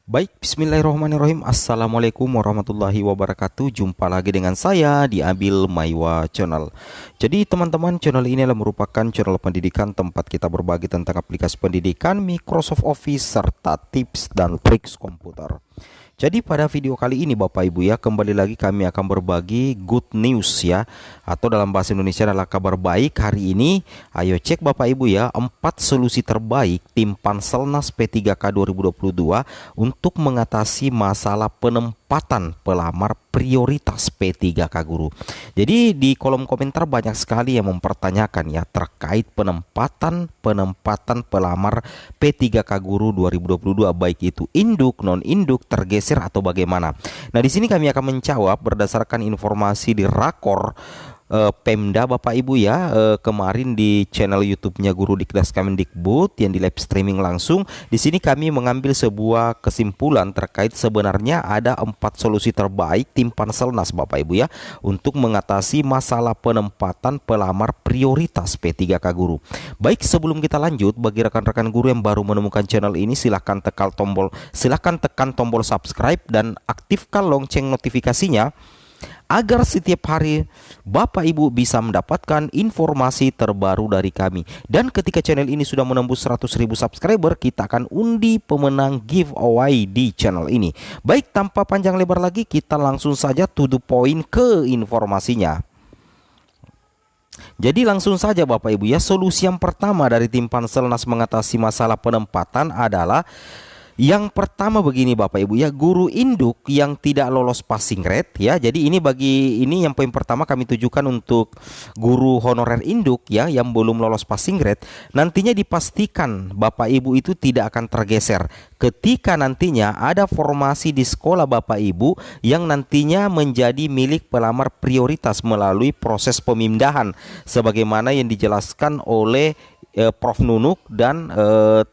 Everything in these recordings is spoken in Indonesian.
Baik, bismillahirrahmanirrahim. Assalamualaikum warahmatullahi wabarakatuh. Jumpa lagi dengan saya di Abil Maiwa Channel. Jadi teman-teman, channel ini adalah merupakan channel pendidikan tempat kita berbagi tentang aplikasi pendidikan, Microsoft Office, serta tips dan trik komputer. Jadi pada video kali ini Bapak Ibu ya, kembali lagi kami akan berbagi good news ya, atau dalam bahasa Indonesia adalah kabar baik. Hari ini ayo cek Bapak Ibu ya, 4 solusi terbaik tim Panselnas P3K 2022 untuk mengatasi masalah penempatan pelamar prioritas P3K Guru. Jadi di kolom komentar banyak sekali yang mempertanyakan ya terkait penempatan pelamar P3K Guru 2022, baik itu induk, non induk, tergeser atau bagaimana. Nah, di sini kami akan menjawab berdasarkan informasi di Rakor Pemda Bapak Ibu ya, kemarin di channel YouTube-nya Guru Dikdas Kemendikbud yang di live streaming langsung. Di sini kami mengambil sebuah kesimpulan terkait sebenarnya ada 4 solusi terbaik tim Panselnas Bapak Ibu ya untuk mengatasi masalah penempatan pelamar prioritas P3K Guru. Baik, sebelum kita lanjut, bagi rekan-rekan guru yang baru menemukan channel ini, silahkan tekan tombol subscribe dan aktifkan lonceng notifikasinya agar setiap hari Bapak Ibu bisa mendapatkan informasi terbaru dari kami. Dan ketika channel ini sudah menembus 100.000 subscriber, kita akan undi pemenang giveaway di channel ini. Baik, tanpa panjang lebar lagi, kita langsung saja to the point ke informasinya. Jadi langsung saja Bapak Ibu ya, solusi yang pertama dari tim Panselnas mengatasi masalah penempatan adalah yang pertama begini Bapak Ibu ya, guru induk yang tidak lolos passing grade ya. Jadi ini yang poin pertama kami tujukan untuk guru honorer induk ya yang belum lolos passing grade. Nantinya dipastikan Bapak Ibu itu tidak akan tergeser ketika nantinya ada formasi di sekolah Bapak Ibu yang nantinya menjadi milik pelamar prioritas melalui proses pemindahan sebagaimana yang dijelaskan oleh Prof Nunuk dan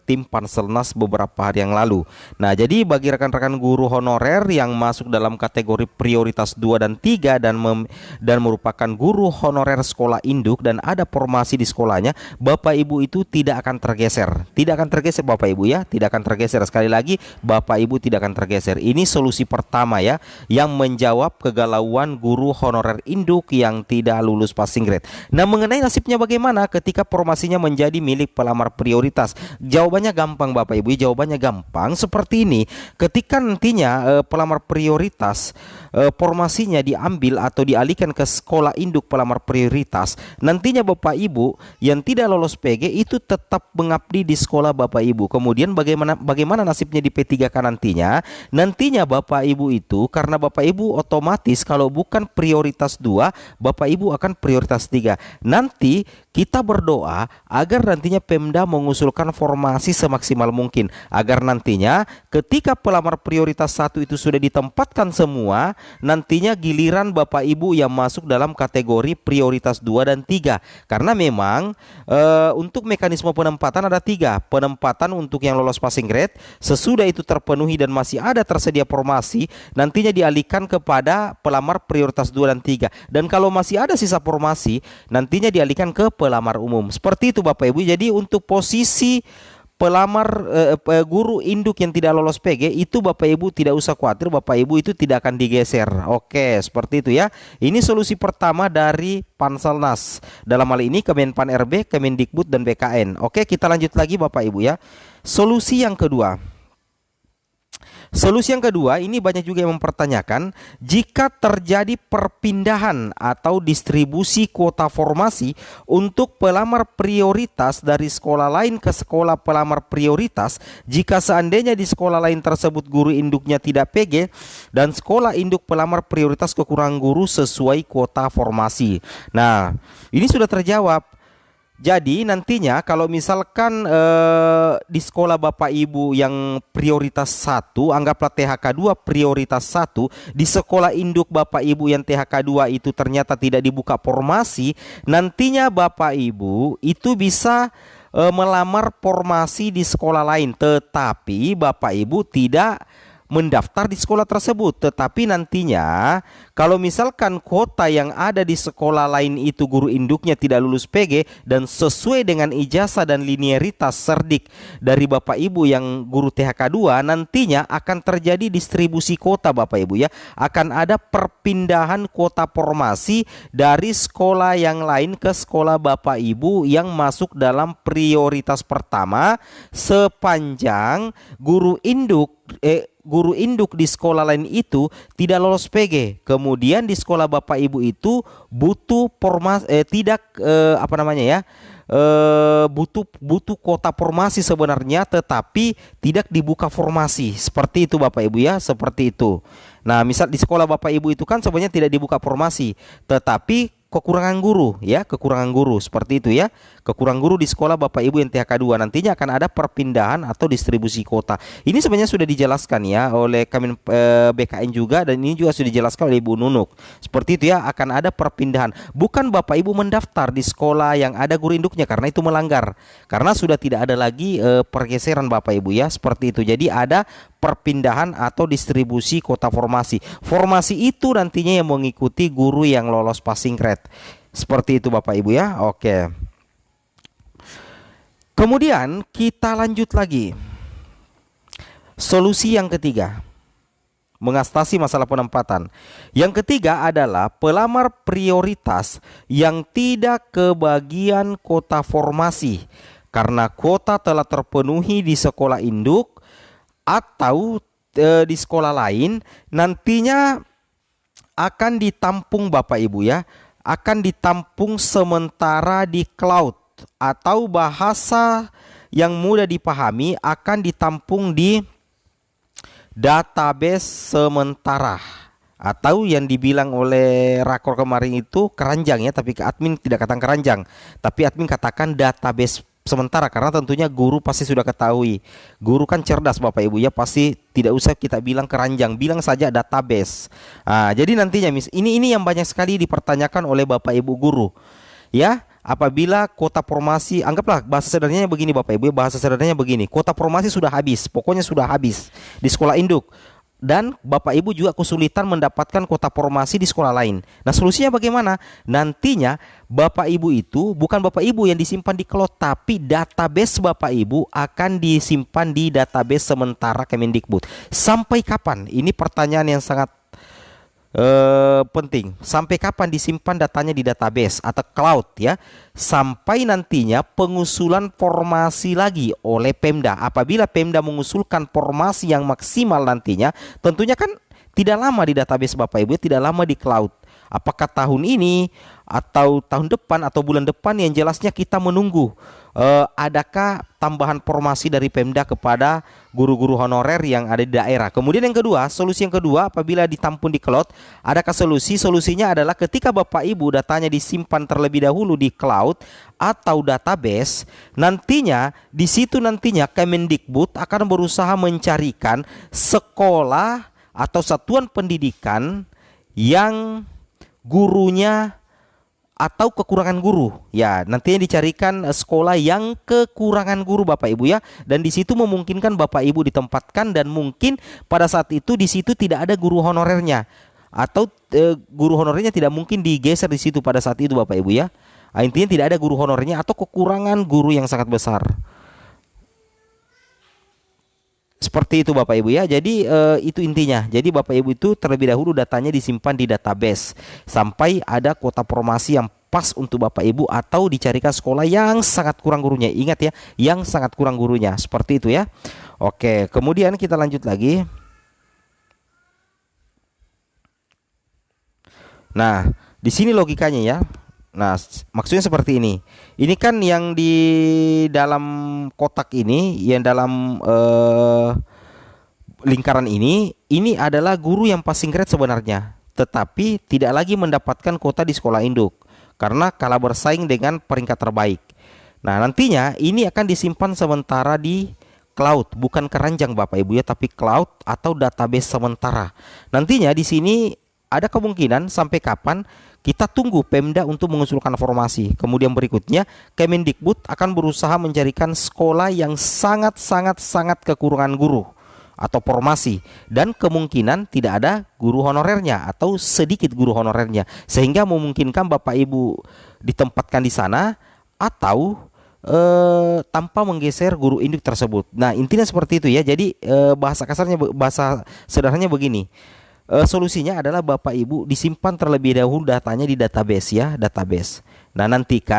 tim Panselnas beberapa hari yang lalu. Nah, jadi bagi rekan-rekan guru honorer yang masuk dalam kategori prioritas 2 dan 3 dan merupakan guru honorer sekolah induk dan ada formasi di sekolahnya, Bapak Ibu itu tidak akan tergeser. Tidak akan tergeser Bapak Ibu ya, tidak akan tergeser. Sekali lagi, Bapak Ibu tidak akan tergeser. Ini solusi pertama ya yang menjawab kegalauan guru honorer induk yang tidak lulus passing grade. Nah, mengenai nasibnya bagaimana ketika formasinya menjadi milik pelamar prioritas? Jawabannya gampang Bapak Ibu, jawabannya gampang seperti ini. Ketika nantinya pelamar prioritas formasinya diambil atau dialihkan ke sekolah induk pelamar prioritas, nantinya Bapak Ibu yang tidak lolos PG itu tetap mengabdi di sekolah Bapak Ibu. Kemudian bagaimana nasibnya di P3K nantinya? Nantinya Bapak Ibu itu, karena Bapak Ibu otomatis kalau bukan prioritas 2, Bapak Ibu akan prioritas 3. Nanti kita berdoa agar nantinya Pemda mengusulkan formasi semaksimal mungkin agar nantinya ketika pelamar prioritas 1 itu sudah ditempatkan semua, nantinya giliran Bapak Ibu yang masuk dalam kategori prioritas 2 dan 3. Karena memang untuk mekanisme penempatan ada 3. Penempatan untuk yang lolos passing grade, sesudah itu terpenuhi dan masih ada tersedia formasi, nantinya dialihkan kepada pelamar prioritas 2 dan 3. Dan kalau masih ada sisa formasi, nantinya dialihkan ke pelamar umum. Seperti itu Bapak Ibu. Jadi untuk posisi pelamar guru induk yang tidak lolos PG itu Bapak Ibu tidak usah khawatir, Bapak Ibu itu tidak akan digeser. Oke, seperti itu ya. Ini solusi pertama dari Panselnas. Dalam hal ini Kemenpan RB, Kemendikbud dan BKN. Oke, kita lanjut lagi Bapak Ibu ya. Solusi yang kedua. Solusi yang kedua, ini banyak juga yang mempertanyakan, jika terjadi perpindahan atau distribusi kuota formasi untuk pelamar prioritas dari sekolah lain ke sekolah pelamar prioritas, jika seandainya di sekolah lain tersebut guru induknya tidak PG dan sekolah induk pelamar prioritas kekurangan guru sesuai kuota formasi. Nah, ini sudah terjawab. Jadi nantinya kalau misalkan di sekolah Bapak Ibu yang prioritas 1, anggaplah THK 2 prioritas 1, di sekolah induk Bapak Ibu yang THK 2 itu ternyata tidak dibuka formasi, nantinya Bapak Ibu itu bisa melamar formasi di sekolah lain, tetapi Bapak Ibu tidak mendaftar di sekolah tersebut. Tetapi nantinya kalau misalkan kuota yang ada di sekolah lain itu guru induknya tidak lulus PG dan sesuai dengan ijazah dan linearitas serdik dari Bapak Ibu yang guru THK 2, nantinya akan terjadi distribusi kuota Bapak Ibu ya. Akan ada perpindahan kuota formasi dari sekolah yang lain ke sekolah Bapak Ibu yang masuk dalam prioritas pertama sepanjang guru induk di sekolah lain itu tidak lolos PG. Kemudian di sekolah Bapak Ibu itu butuh butuh kuota formasi sebenarnya, tetapi tidak dibuka formasi. Seperti itu Bapak Ibu ya, seperti itu. Nah, misal di sekolah Bapak Ibu itu kan sebenarnya tidak dibuka formasi, tetapi kekurangan guru ya, kekurangan guru seperti itu ya. Kekurangan guru di sekolah Bapak Ibu yang THK 2, nantinya akan ada perpindahan atau distribusi kuota. Ini sebenarnya sudah dijelaskan ya oleh BKN juga, dan ini juga sudah dijelaskan oleh Ibu Nunuk. Seperti itu ya, akan ada perpindahan. Bukan Bapak Ibu mendaftar di sekolah yang ada guru induknya, karena itu melanggar. Karena sudah tidak ada lagi pergeseran Bapak Ibu ya, seperti itu. Jadi ada perpindahan atau distribusi kuota formasi. Formasi itu nantinya yang mengikuti guru yang lolos passing grade. Seperti itu Bapak Ibu ya. Oke. Kemudian kita lanjut lagi. Solusi yang ketiga, mengatasi masalah penempatan. Yang ketiga adalah pelamar prioritas yang tidak kebagian kuota formasi karena kuota telah terpenuhi di sekolah induk atau di sekolah lain, nantinya akan ditampung Bapak Ibu ya, akan ditampung sementara di cloud, atau bahasa yang mudah dipahami akan ditampung di database sementara, atau yang dibilang oleh rakor kemarin itu keranjang ya, tapi admin tidak katakan keranjang, tapi admin katakan database sementara, karena tentunya guru pasti sudah ketahui. Guru kan cerdas Bapak Ibu ya, pasti tidak usah kita bilang keranjang, bilang saja database. Jadi nantinya ini yang banyak sekali dipertanyakan oleh Bapak Ibu guru ya. Apabila kuota formasi, anggaplah bahasa sederhananya begini Bapak Ibu, bahasa sederhananya begini, kuota formasi sudah habis, pokoknya sudah habis di sekolah induk, dan Bapak Ibu juga kesulitan mendapatkan kuota formasi di sekolah lain. Nah, solusinya bagaimana? Nantinya Bapak Ibu itu, bukan Bapak Ibu yang disimpan di cloud, tapi database Bapak Ibu akan disimpan di database sementara Kemendikbud. Sampai kapan? Ini pertanyaan yang sangat penting. Sampai kapan disimpan datanya di database atau cloud ya? Sampai nantinya pengusulan formasi lagi oleh Pemda. Apabila Pemda mengusulkan formasi yang maksimal nantinya, tentunya kan tidak lama di database Bapak Ibu, tidak lama di cloud. Apakah tahun ini atau tahun depan atau bulan depan, yang jelasnya kita menunggu adakah tambahan formasi dari Pemda kepada guru-guru honorer yang ada di daerah. Kemudian yang kedua, solusi yang kedua, apabila ditampung di cloud, adakah solusinya adalah ketika Bapak Ibu datanya disimpan terlebih dahulu di cloud atau database, nantinya di situ nantinya Kemendikbud akan berusaha mencarikan sekolah atau satuan pendidikan yang gurunya atau kekurangan guru ya, nantinya dicarikan sekolah yang kekurangan guru Bapak Ibu ya, dan di situ memungkinkan Bapak Ibu ditempatkan, dan mungkin pada saat itu di situ tidak ada guru honorernya, atau guru honorernya tidak mungkin digeser di situ pada saat itu Bapak Ibu ya. Intinya tidak ada guru honorernya atau kekurangan guru yang sangat besar. Seperti itu Bapak Ibu ya. Jadi itu intinya. Jadi Bapak Ibu itu terlebih dahulu datanya disimpan di database sampai ada kuota formasi yang pas untuk Bapak Ibu, atau dicarikan sekolah yang sangat kurang gurunya. Ingat ya, yang sangat kurang gurunya. Seperti itu ya. Oke, kemudian kita lanjut lagi. Nah, di sini logikanya ya. Nah, maksudnya seperti ini. Ini kan yang di dalam kotak ini, yang dalam lingkaran ini adalah guru yang passing grade sebenarnya, tetapi tidak lagi mendapatkan kuota di sekolah induk karena kalah bersaing dengan peringkat terbaik. Nah, nantinya ini akan disimpan sementara di cloud, bukan keranjang Bapak Ibu ya, tapi cloud atau database sementara. Nantinya di sini ada kemungkinan sampai kapan kita tunggu Pemda untuk mengusulkan formasi. Kemudian berikutnya Kemendikbud akan berusaha mencarikan sekolah yang sangat kekurangan guru, atau formasi, dan kemungkinan tidak ada guru honorernya atau sedikit guru honorernya, sehingga memungkinkan Bapak Ibu ditempatkan di sana atau tanpa menggeser guru induk tersebut. Nah, intinya seperti itu ya. Jadi bahasa kasarnya, bahasa sederhananya begini. Solusinya adalah Bapak Ibu disimpan terlebih dahulu datanya di database ya, database. Nah,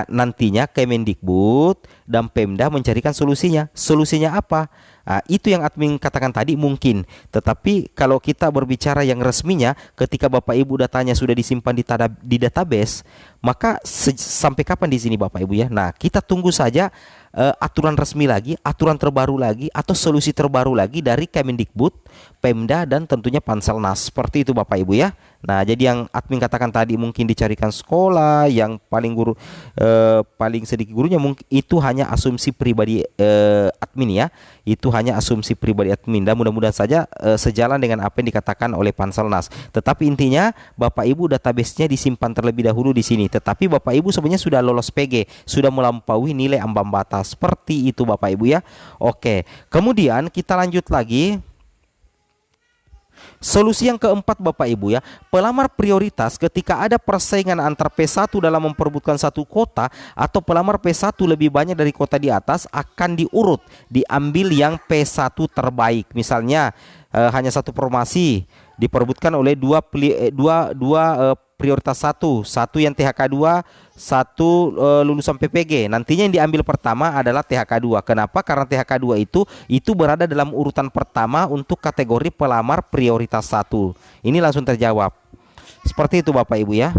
nantinya Kemendikbud dan Pemda mencarikan solusinya. Solusinya apa? Nah, itu yang admin katakan tadi mungkin. Tetapi kalau kita berbicara yang resminya, ketika Bapak Ibu datanya sudah disimpan di database, maka sampai kapan di sini Bapak Ibu ya? Nah, kita tunggu saja aturan resmi lagi, aturan terbaru lagi, atau solusi terbaru lagi dari Kemendikbud, Pemda, dan tentunya Panselnas. Seperti itu Bapak Ibu ya. Nah, jadi yang admin katakan tadi mungkin dicarikan sekolah yang paling sedikit gurunya, mungkin itu hanya asumsi pribadi admin ya. Itu hanya asumsi pribadi admin, dan mudah-mudahan saja sejalan dengan apa yang dikatakan oleh Panselnas. Tetapi intinya Bapak Ibu database-nya disimpan terlebih dahulu di sini. Tetapi Bapak Ibu sebenarnya sudah lolos PG, sudah melampaui nilai ambang batas. Seperti itu Bapak Ibu ya. Oke, kemudian kita lanjut lagi. Solusi yang keempat Bapak Ibu ya, pelamar prioritas ketika ada persaingan antar P1 dalam memperebutkan satu kota, atau pelamar P1 lebih banyak dari kota di atas, akan diambil yang P1 terbaik. Misalnya hanya satu formasi diperebutkan oleh dua prioritas satu yang THK 2, satu lulusan PPG. Nantinya yang diambil pertama adalah THK 2. Kenapa? Karena THK 2 itu berada dalam urutan pertama untuk kategori pelamar prioritas 1. Ini langsung terjawab. Seperti itu Bapak Ibu ya.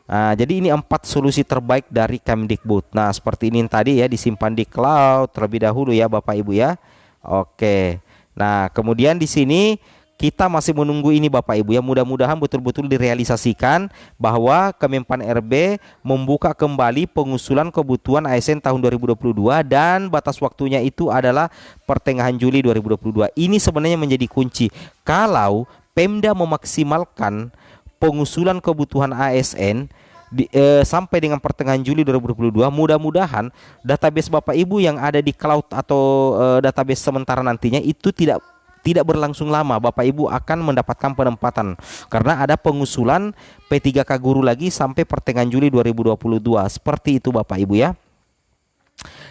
Nah, jadi ini 4 solusi terbaik dari Kemdikbud. Nah, seperti ini tadi ya, disimpan di cloud terlebih dahulu ya Bapak Ibu ya. Oke. Nah, kemudian di sini kita masih menunggu ini Bapak Ibu ya. Mudah-mudahan betul-betul direalisasikan bahwa Kemenpan RB membuka kembali pengusulan kebutuhan ASN tahun 2022, dan batas waktunya itu adalah pertengahan Juli 2022. Ini sebenarnya menjadi kunci. Kalau Pemda memaksimalkan pengusulan kebutuhan ASN sampai dengan pertengahan Juli 2022, mudah-mudahan database Bapak Ibu yang ada di cloud atau database sementara nantinya itu tidak berlangsung lama. Bapak Ibu akan mendapatkan penempatan karena ada pengusulan P3K guru lagi sampai pertengahan Juli 2022. Seperti itu Bapak Ibu ya.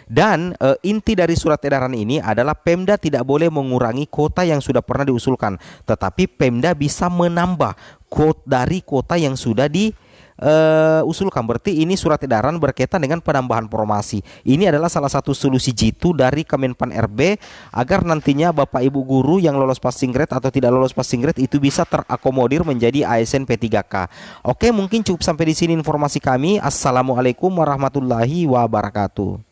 Dan inti dari surat edaran ini adalah Pemda tidak boleh mengurangi kuota yang sudah pernah diusulkan, tetapi Pemda bisa menambah dari kuota yang sudah usulkan. Berarti ini surat edaran berkaitan dengan penambahan formasi. Ini adalah salah satu solusi jitu dari Kemenpan RB agar nantinya Bapak Ibu guru yang lolos passing grade atau tidak lolos passing grade itu bisa terakomodir menjadi ASN P3K. Oke, mungkin cukup sampai di sini informasi kami. Assalamualaikum warahmatullahi wabarakatuh.